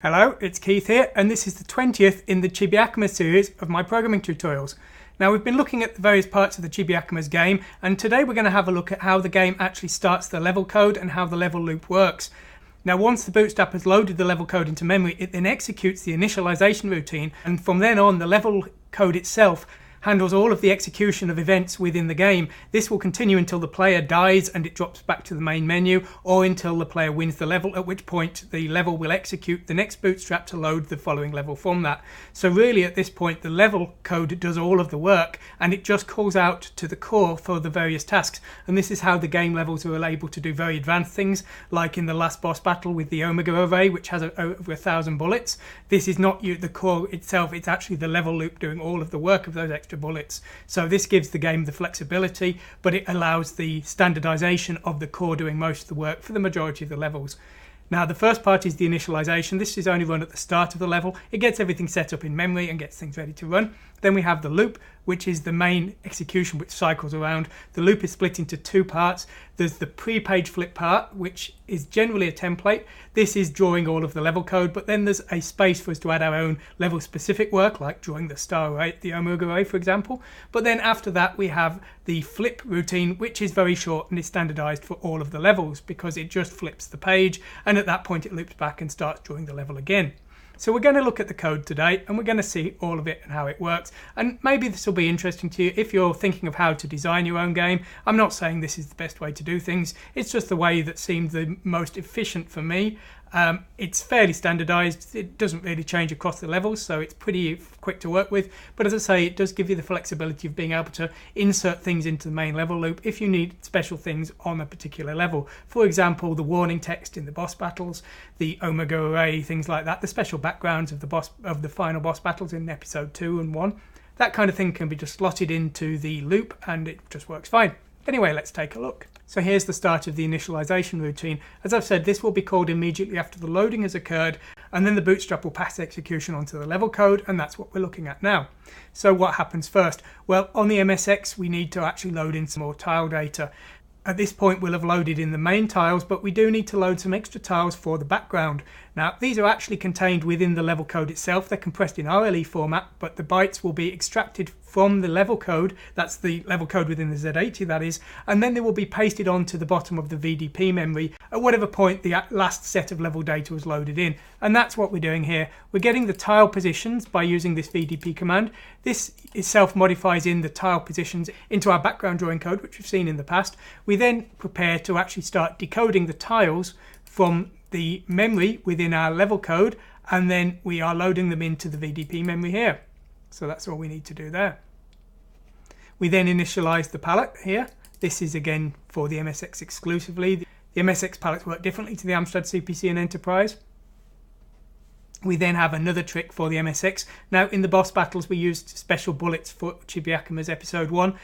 Hello, it's Keith here, and this is the 20th in the ChibiAkumas series of my programming tutorials. Now, we've been looking at the various parts of the ChibiAkumas game, and today we're going to have a look at how the game actually starts the level code and how the level loop works. Now, once the bootstrap has loaded the level code into memory, it then executes the initialization routine, and from then on, the level code itself handles all of the execution of events within the game. This will continue until the player dies and it drops back to the main menu, or until the player wins the level, at which point the level will execute the next bootstrap to load the following level from that. So really at this point the level code does all of the work and it just calls out to the core for the various tasks, and this is how the game levels are able to do very advanced things, like in the last boss battle with the Omega array, which has over 1,000 bullets. This is not the core itself, it's actually the level loop doing all of the work of those extra bullets. So this gives the game the flexibility, but it allows the standardization of the core doing most of the work for the majority of the levels. Now, the first part is the initialization. This is only run at the start of the level. It gets everything set up in memory and gets things ready to run. Then we have the loop, which is the main execution which cycles around. The loop is split into two parts. There's the pre-page flip part, which is generally a template. This is drawing all of the level code, but then there's a space for us to add our own level specific work, like drawing the star array, the Omega array, for example. But then after that, we have the flip routine, which is very short and is standardized for all of the levels because it just flips the page, and at that point it loops back and starts drawing the level again. So we're going to look at the code today and we're going to see all of it and how it works, and maybe this will be interesting to you if you're thinking of how to design your own game. I'm not saying this is the best way to do things, it's just the way that seemed the most efficient for me. It's fairly standardized, it doesn't really change across the levels, so it's pretty quick to work with, but as I say, it does give you the flexibility of being able to insert things into the main level loop if you need special things on a particular level. For example, the warning text in the boss battles, the Omega array, things like that, the special backgrounds of the final boss battles in episode 2 and 1. That kind of thing can be just slotted into the loop and it just works fine. Anyway, let's take a look. So here's the start of the initialization routine. As I've said, this will be called immediately after the loading has occurred, and then the bootstrap will pass execution onto the level code, and that's what we're looking at now. So what happens first? Well, on the MSX, we need to actually load in some more tile data. At this point, we'll have loaded in the main tiles, but we do need to load some extra tiles for the background. Now, these are actually contained within the level code itself. They're compressed in RLE format, but the bytes will be extracted from the level code. That's the level code within the Z80, that is, and then they will be pasted onto the bottom of the VDP memory at whatever point the last set of level data was loaded in. And that's what we're doing here. We're getting the tile positions by using this VDP command. This itself modifies in the tile positions into our background drawing code, which we've seen in the past. We then prepare to actually start decoding the tiles from the memory within our level code, and then we are loading them into the VDP memory here. So that's all we need to do there. We then initialize the palette here. This is again for the MSX exclusively. The MSX palettes work differently to the Amstrad CPC and Enterprise. We then have another trick for the MSX. Now, in the boss battles, we used special bullets for ChibiAkumas episode 1.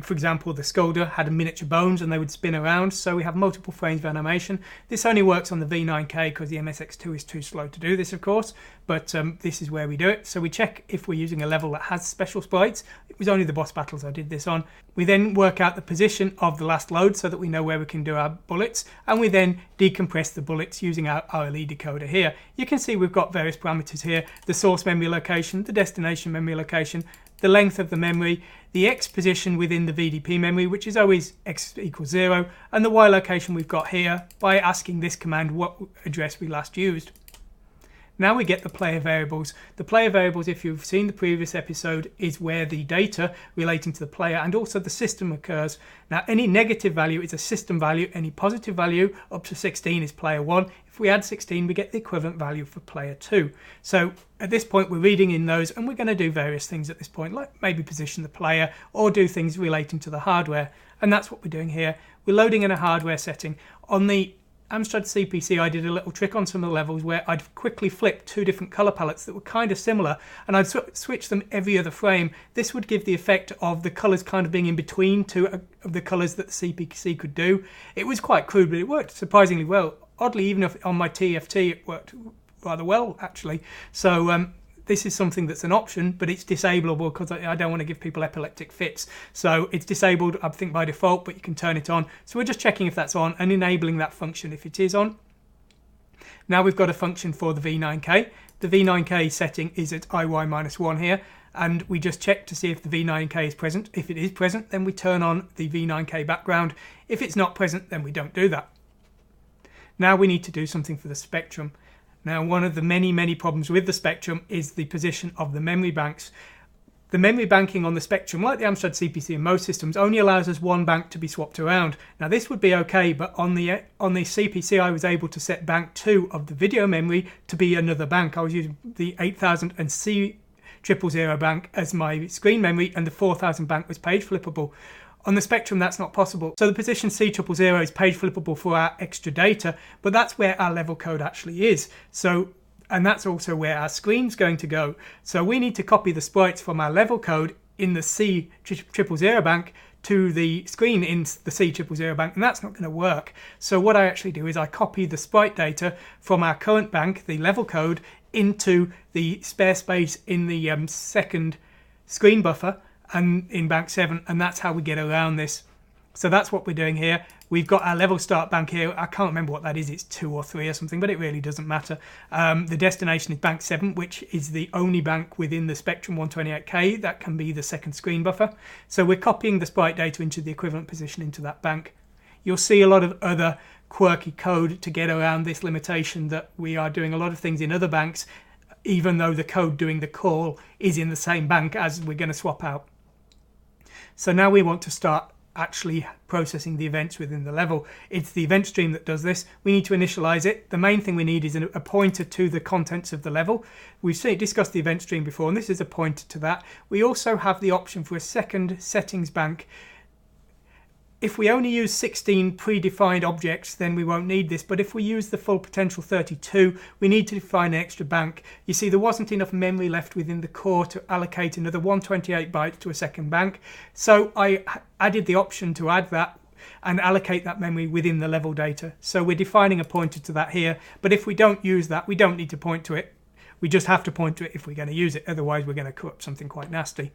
For example, the Scolder had a miniature bones and they would spin around, so we have multiple frames of animation. This only works on the V9K because the MSX2 is too slow to do this, of course, but this is where we do it. So we check if we're using a level that has special sprites. It was only the boss battles I did this on. We then work out the position of the last load so that we know where we can do our bullets, and we then decompress the bullets using our RLE decoder here. You can see we've got various parameters here: the source memory location, the destination memory location, the length of the memory, the X position within the VDP memory, which is always X equals 0, and the Y location we've got here by asking this command what address we last used. Now we get the player variables. The player variables, if you've seen the previous episode, is where the data relating to the player and also the system occurs. Now, any negative value is a system value, any positive value up to 16 is player 1. If we add 16, we get the equivalent value for player 2. So at this point, we're reading in those, and we're going to do various things at this point, like maybe position the player or do things relating to the hardware. And that's what we're doing here. We're loading in a hardware setting. On the Amstrad CPC, I did a little trick on some of the levels where I'd quickly flip two different color palettes that were kind of similar, and I'd switch them every other frame. This would give the effect of the colors kind of being in between two of the colors that the CPC could do. It was quite crude, but it worked surprisingly well. Oddly, even if on my TFT, it worked rather well, actually. So this is something that's an option, but it's disableable because I don't want to give people epileptic fits. So it's disabled, I think, by default, but you can turn it on. So we're just checking if that's on and enabling that function if it is on. Now we've got a function for the v9k. The v9k setting is at iy-1 here, and we just check to see if the v9k is present. If it is present, then we turn on the v9k background. If it's not present, then we don't do that. Now we need to do something for the spectrum. Now, one of the many problems with the spectrum is the position of the memory banks. The memory banking on the spectrum, like the Amstrad CPC and most systems, only allows us one bank to be swapped around. Now this would be okay, but on the CPC I was able to set bank 2 of the video memory to be another bank. I was using the 8000 and C000 bank as my screen memory, and the 4000 bank was page flippable. On the spectrum that's not possible. So the position C000 is page flippable for our extra data, but that's where our level code actually is. And that's also where our screen's going to go. So we need to copy the sprites from our level code in the C000 bank to the screen in the C000 bank, and that's not going to work. So what I actually do is I copy the sprite data from our current bank, the level code, into the spare space in the second screen buffer and in bank 7, and that's how we get around this. So that's what we're doing here. We've got our level start bank here. I can't remember what that is. It's 2 or 3 or something, but it really doesn't matter. The destination is bank 7, which is the only bank within the Spectrum 128K that can be the second screen buffer. So we're copying the sprite data into the equivalent position into that bank. You'll see a lot of other quirky code to get around this limitation that we are doing a lot of things in other banks, even though the code doing the call is in the same bank as we're going to swap out. So now we want to start actually processing the events within the level. It's the event stream that does this. We need to initialize it. The main thing we need is a pointer to the contents of the level. We've discussed the event stream before, and this is a pointer to that. We also have the option for a second settings bank. If we only use 16 predefined objects, then we won't need this, but if we use the full potential 32, we need to define an extra bank. You see, there wasn't enough memory left within the core to allocate another 128 bytes to a second bank, so I added the option to add that and allocate that memory within the level data. So we're defining a pointer to that here, but if we don't use that, we don't need to point to it. We just have to point to it if we're going to use it, otherwise we're going to cook up something quite nasty.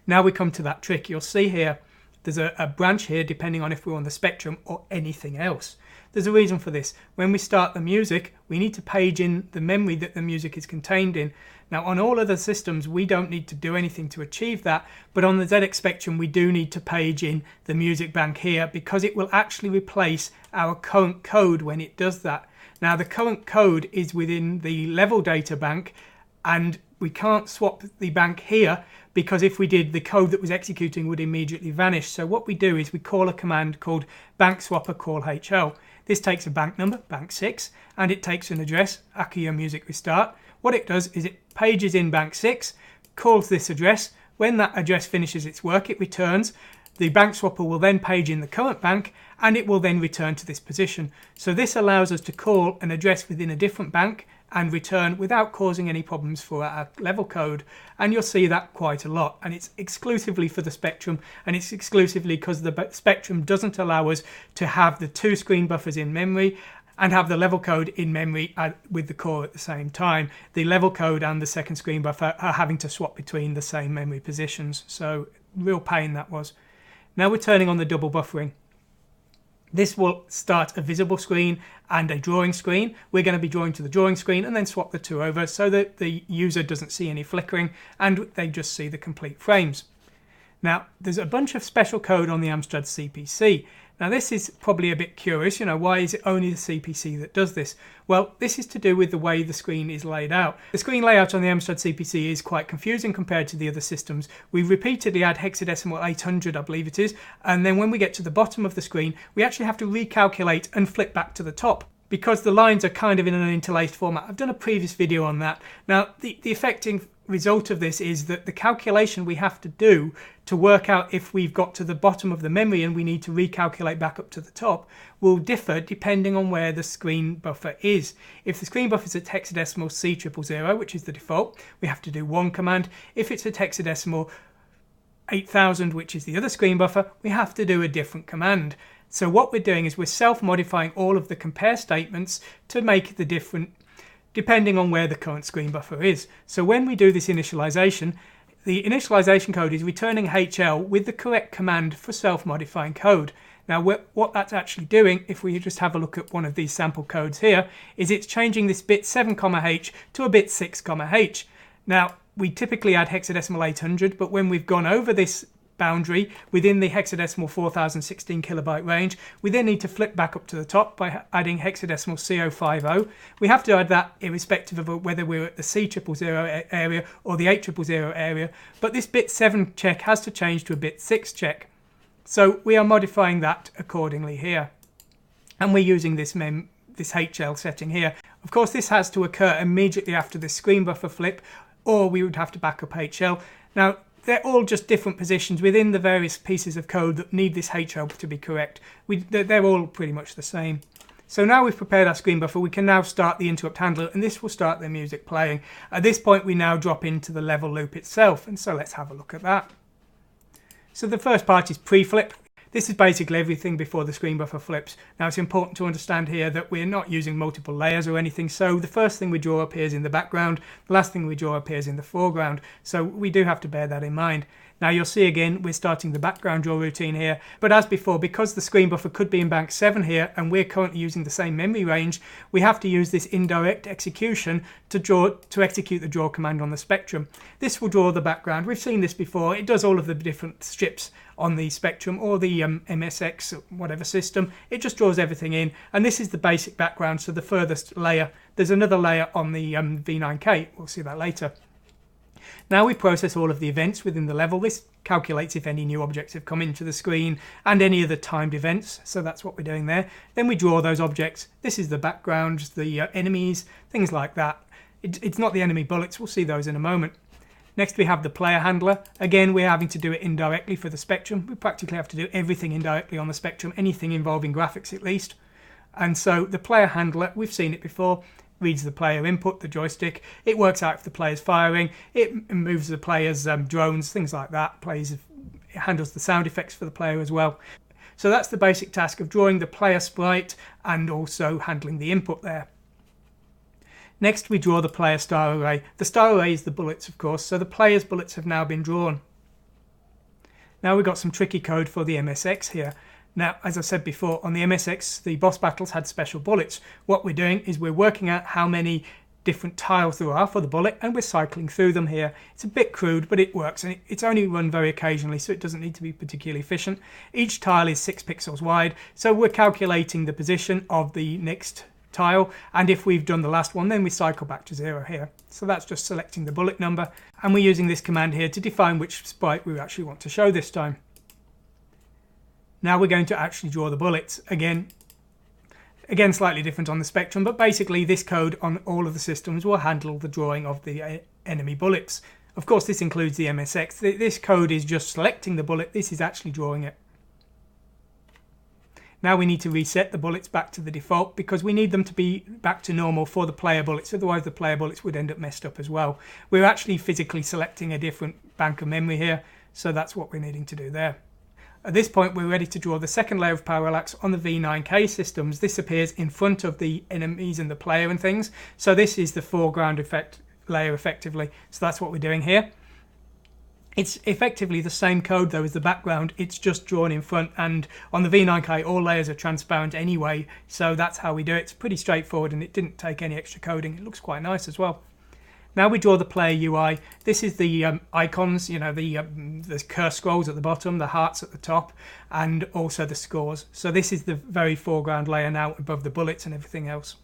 Now we come to that trick. You'll see here, there's a branch here depending on if we're on the spectrum or anything else. There's a reason for this. When we start the music, we need to page in the memory that the music is contained in. Now on all other systems, we don't need to do anything to achieve that, but on the ZX Spectrum, we do need to page in the music bank here because it will actually replace our current code when it does that. Now the current code is within the level data bank, and we can't swap the bank here because if we did, the code that was executing would immediately vanish. So what we do is we call a command called bank swapper call HL. This takes a bank number, bank 6, and it takes an address, Aku music restart. What it does is it pages in bank 6, calls this address. When that address finishes its work, it returns. The bank swapper will then page in the current bank, and it will then return to this position. So this allows us to call an address within a different bank and return without causing any problems for our level code, and you'll see that quite a lot, and it's exclusively for the Spectrum, and it's exclusively because the Spectrum doesn't allow us to have the 2 screen buffers in memory and have the level code in memory with the core at the same time. The level code and the second screen buffer are having to swap between the same memory positions, so real pain that was. Now we're turning on the double buffering. This will start a visible screen and a drawing screen. We're going to be drawing to the drawing screen and then swap the 2 over so that the user doesn't see any flickering and they just see the complete frames. Now, there's a bunch of special code on the Amstrad CPC. Now, this is probably a bit curious. Why is it only the CPC that does this? Well, this is to do with the way the screen is laid out. The screen layout on the Amstrad CPC is quite confusing compared to the other systems. We repeatedly add hexadecimal 800, I believe it is, and then when we get to the bottom of the screen, we actually have to recalculate and flip back to the top, because the lines are kind of in an interlaced format. I've done a previous video on that. Now, the affecting result of this is that the calculation we have to do to work out if we've got to the bottom of the memory and we need to recalculate back up to the top will differ depending on where the screen buffer is. If the screen buffer is at hexadecimal C000, which is the default, we have to do one command. If it's at hexadecimal 8000, which is the other screen buffer, we have to do a different command. So what we're doing is we're self-modifying all of the compare statements to make the different depending on where the current screen buffer is. So when we do this initialization, the initialization code is returning HL with the correct command for self-modifying code. Now what that's actually doing, if we just have a look at one of these sample codes here, is it's changing this bit 7,h to a bit 6,h. Now we typically add hexadecimal 800, but when we've gone over this boundary within the hexadecimal 4016 kilobyte range, we then need to flip back up to the top by adding hexadecimal C050. We have to add that irrespective of whether we're at the C000 area or the 8000 area, but this bit 7 check has to change to a bit 6 check. So we are modifying that accordingly here. And we're using this HL setting here. Of course, this has to occur immediately after the screen buffer flip, or we would have to back up HL. Now, they're all just different positions within the various pieces of code that need this HL to be correct. They're all pretty much the same. So now we've prepared our screen buffer, we can now start the interrupt handler, and this will start the music playing. At this point, we now drop into the level loop itself, and so let's have a look at that. So the first part is pre-flip. This is basically everything before the screen buffer flips. Now it's important to understand here that we're not using multiple layers or anything, so the first thing we draw appears in the background, the last thing we draw appears in the foreground, so we do have to bear that in mind. Now you'll see again we're starting the background draw routine here, but as before, because the screen buffer could be in bank 7 here and we're currently using the same memory range, we have to use this indirect execution to execute the draw command on the spectrum. This will draw the background. We've seen this before. It does all of the different strips on the spectrum or the MSX whatever system. It just draws everything in, and this is the basic background, so the furthest layer. There's another layer on the V9K, we'll see that later. Now we process all of the events within the level. This calculates if any new objects have come into the screen and any other timed events, so that's what we're doing there. Then we draw those objects. This is the background, the enemies, things like that. It's not the enemy bullets, we'll see those in a moment. Next we have the player handler. Again, we're having to do it indirectly for the spectrum. We practically have to do everything indirectly on the spectrum, anything involving graphics at least. And so the player handler, we've seen it before, reads the player input, the joystick. It works out if the player's firing. It moves the player's drones, things like that. It handles the sound effects for the player as well. So that's the basic task of drawing the player sprite and also handling the input there. Next we draw the player star array. The star array is the bullets, of course, so the player's bullets have now been drawn. Now we've got some tricky code for the MSX here. Now, as I said before, on the MSX, the boss battles had special bullets. What we're doing is we're working out how many different tiles there are for the bullet, and we're cycling through them here. It's a bit crude, but it works, and it's only run very occasionally, so it doesn't need to be particularly efficient. Each tile is 6 pixels wide, so we're calculating the position of the next tile, and if we've done the last one, then we cycle back to 0 here. So that's just selecting the bullet number, and we're using this command here to define which sprite we actually want to show this time. Now we're going to actually draw the bullets. Again, slightly different on the spectrum, but basically this code on all of the systems will handle the drawing of the enemy bullets. Of course, this includes the MSX. This code is just selecting the bullet. This is actually drawing it. Now we need to reset the bullets back to the default because we need them to be back to normal for the player bullets, otherwise the player bullets would end up messed up as well. We're actually physically selecting a different bank of memory here, so that's what we're needing to do there. At this point we're ready to draw the second layer of parallax on the V9K systems. This appears in front of the enemies and the player and things, so this is the foreground effect layer effectively, so that's what we're doing here. It's effectively the same code though as the background, it's just drawn in front, and on the V9K all layers are transparent anyway, so that's how we do it. It's pretty straightforward and it didn't take any extra coding. It looks quite nice as well. Now we draw the player UI. This is the icons, you know, the curse scrolls at the bottom, the hearts at the top, and also the scores. So this is the very foreground layer now above the bullets and everything else.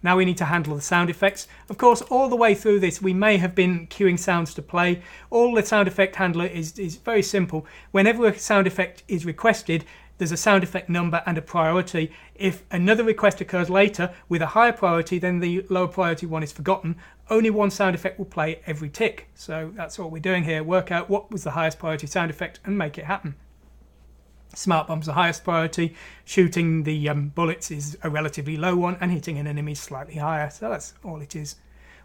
Now we need to handle the sound effects. Of course, all the way through this, we may have been queuing sounds to play. All the sound effect handler is very simple. Whenever a sound effect is requested, there's a sound effect number and a priority. If another request occurs later with a higher priority, then the lower priority one is forgotten. Only one sound effect will play every tick. So that's what we're doing here. Work out what was the highest priority sound effect and make it happen. Smart bomb's the highest priority, shooting the bullets is a relatively low one, and hitting an enemy is slightly higher, so that's all it is.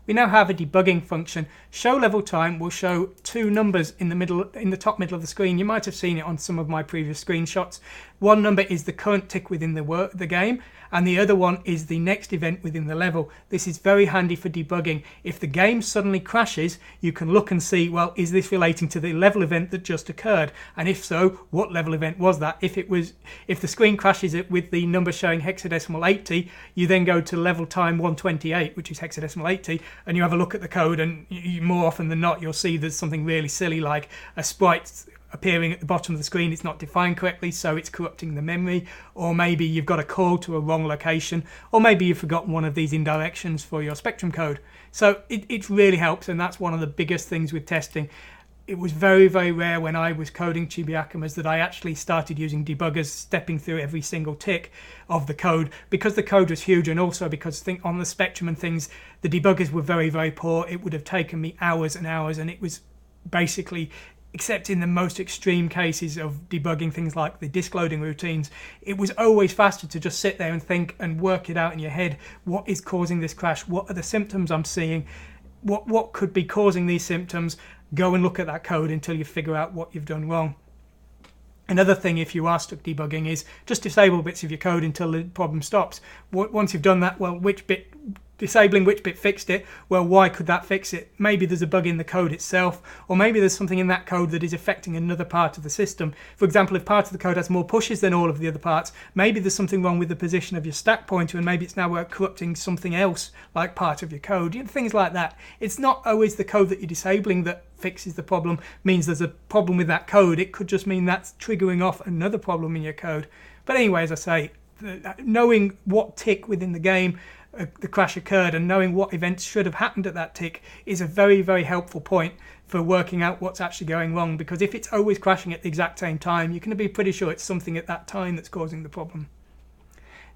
We now have a debugging function. Show level time will show two numbers in the top middle of the screen. You might have seen it on some of my previous screenshots. One number is the current tick within the game, and the other one is the next event within the level. This is very handy for debugging. If the game suddenly crashes, you can look and see, well, is this relating to the level event that just occurred? And if so, what level event was that? If the screen crashes it with the number showing hexadecimal 80, you then go to level time 128, which is hexadecimal 80, and you have a look at the code, and more often than not, you'll see there's something really silly like a sprite appearing at the bottom of the screen. It's not defined correctly, so it's corrupting the memory. Or maybe you've got a call to a wrong location, or maybe you've forgotten one of these indirections for your Spectrum code. So it really helps, and that's one of the biggest things with testing. It was very, very rare when I was coding ChibiAkumas that I actually started using debuggers, stepping through every single tick of the code, because the code was huge, and also because on the Spectrum and things, the debuggers were very, very poor. It would have taken me hours and hours, and it was basically, except in the most extreme cases of debugging things like the disk loading routines, it was always faster to just sit there and think and work it out in your head. What is causing this crash? What are the symptoms I'm seeing? What could be causing these symptoms? Go and look at that code until you figure out what you've done wrong. Another thing, if you are stuck debugging, is just disable bits of your code until the problem stops. Once you've done that, well, disabling which bit fixed it? Well, why could that fix it? Maybe there's a bug in the code itself, or maybe there's something in that code that is affecting another part of the system. For example, if part of the code has more pushes than all of the other parts, maybe there's something wrong with the position of your stack pointer, and maybe it's now corrupting something else, like part of your code. Things like that. It's not always the code that you're disabling that fixes the problem, means there's a problem with that code. It could just mean that's triggering off another problem in your code. But anyway, as I say, knowing what tick within the game the crash occurred and knowing what events should have happened at that tick is a very, very helpful point for working out what's actually going wrong, because if it's always crashing at the exact same time, you can be pretty sure it's something at that time that's causing the problem.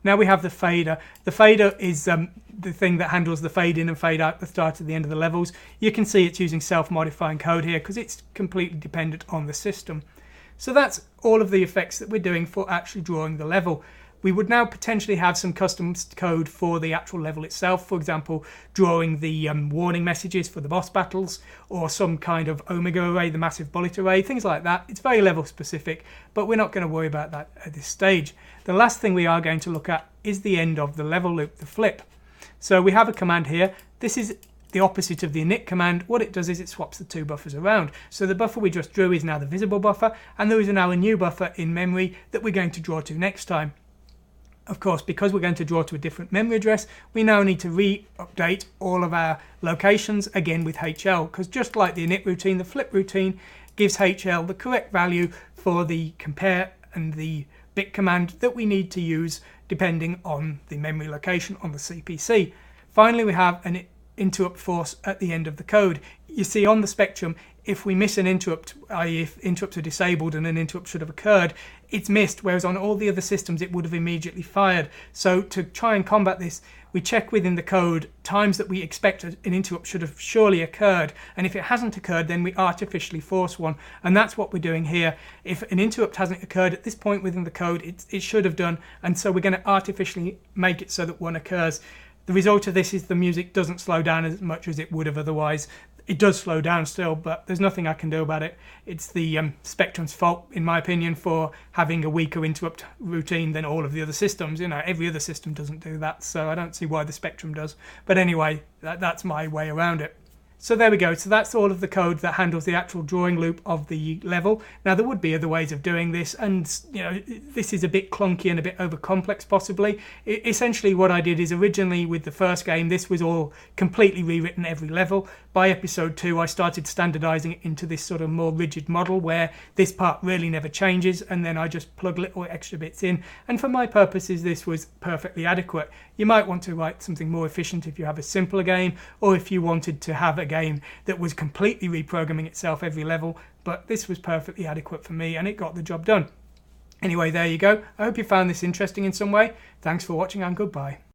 Now we have the fader. The fader is the thing that handles the fade in and fade out at the start and the end of the levels. You can see it's using self-modifying code here because it's completely dependent on the system. So that's all of the effects that we're doing for actually drawing the level. We would now potentially have some custom code for the actual level itself, for example, drawing the warning messages for the boss battles, or some kind of omega array, the massive bullet array, things like that. It's very level specific, but we're not going to worry about that at this stage. The last thing we are going to look at is the end of the level loop, the flip. So we have a command here. This is the opposite of the init command. What it does is it swaps the two buffers around. So the buffer we just drew is now the visible buffer, and there is now a new buffer in memory that we're going to draw to next time. Of course, because we're going to draw to a different memory address, we now need to re-update all of our locations again with HL, because just like the init routine, the flip routine gives HL the correct value for the compare and the bit command that we need to use depending on the memory location on the CPC. Finally, we have an interrupt force at the end of the code. You see on the Spectrum, if we miss an interrupt, i.e. if interrupts are disabled and an interrupt should have occurred, it's missed, whereas on all the other systems it would have immediately fired. So to try and combat this, we check within the code times that we expect an interrupt should have surely occurred, and if it hasn't occurred, then we artificially force one, and that's what we're doing here. If an interrupt hasn't occurred at this point within the code, it should have done, and so we're going to artificially make it so that one occurs. The result of this is the music doesn't slow down as much as it would have otherwise. It does slow down still, but there's nothing I can do about it. It's the Spectrum's fault, in my opinion, for having a weaker interrupt routine than all of the other systems. Every other system doesn't do that, so I don't see why the Spectrum does. But anyway, that's my way around it. So there we go. So that's all of the code that handles the actual drawing loop of the level. Now there would be other ways of doing this, and this is a bit clunky and a bit over complex possibly. Essentially what I did is originally with the first game, this was all completely rewritten every level. By episode 2 I started standardizing it into this sort of more rigid model where this part really never changes, and then I just plug little extra bits in, and for my purposes this was perfectly adequate. You might want to write something more efficient if you have a simpler game, or if you wanted to have a game that was completely reprogramming itself every level, but this was perfectly adequate for me and it got the job done. Anyway, there you go. I hope you found this interesting in some way. Thanks for watching and goodbye.